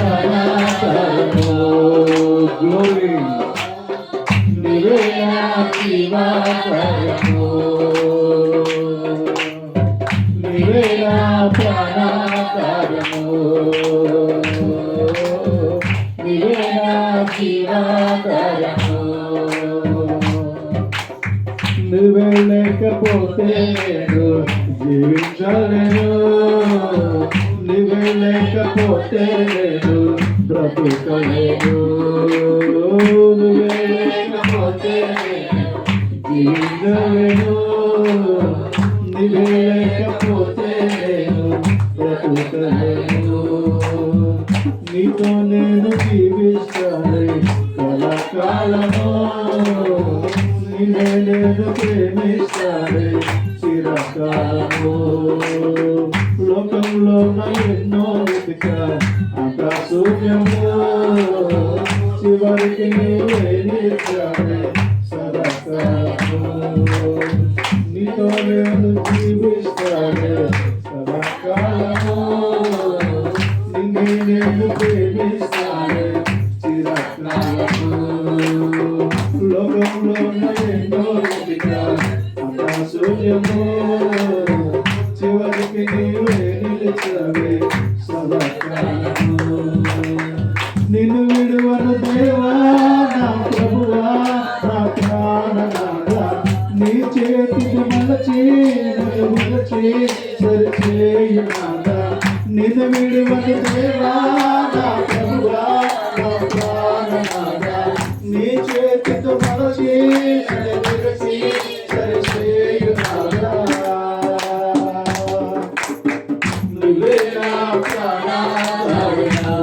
ప్రాణాధారము. Glory నీవే నా జీవాధారము, నీవే నా ప్రాణాధారము, నీవే నా జీవాధారము. నువ్వే లేకపోతే నేను జీవించలేను, నువ్వే లేకపోతే నేను బ్రతుకలేను, నువ్వే లేకపోతే జీవించలేను, నువ్వే లేకపోతే నేను బ్రతుకలేను. నీతో నేను జీవిస్తాను కలకాలము, నేను ప్రేమిస్తాను చిరకాలము. లోకంలో ఎన్నో వెతికా ఆకాశూన్యము, చివరికి నీవేనిచ్చాను సదాకాలము. నీతో నేను జీవిస్తాను సదాకాలము, నిన్నే నేను ప్రేమిస్తాను చిరకాలము. లోకంలో ఎన్నో వెతికా ఆకాశూన్యము, చివరికి నీవే నిలిచావే సదాకాలము. నిన్ను విడువను దేవా నా ప్రభువా నా ప్రాణనాథా, నీ చేతికి మలచి సరిచేయునాథా. నిన్ను విడువను దేవా నా ప్రభువా నా ప్రాణనాథా, నీ చేతితో మలచి సరిచేయునాథా. నువ్వే నా ప్రాణాధారము,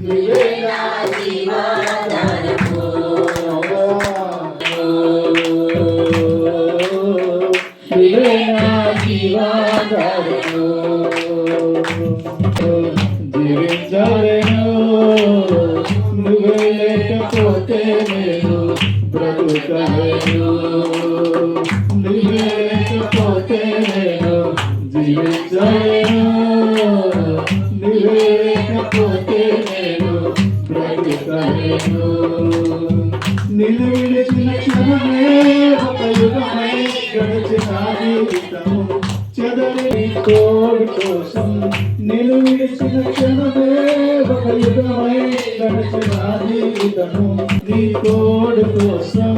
నువ్వే నా జీవాధారము, నువ్వే నా జీవాధారము. జీవించలేను, నువ్వే లేకపోతే నేను బ్రతుకలేను, నువ్వే లేకపోతే నేను జీవించలేను, నువ్వే లేకపోతే నేను బ్రతుకలేను. నిన్ను విడిచిన క్షణమే ఒక యుగమై గడిచిన జీవితము, చెదరి తోడు కోసం నిన్ను విడిచిన క్షణమే ఒక యుగమై గడిచిన జీవితము, నీ తోడు కోసం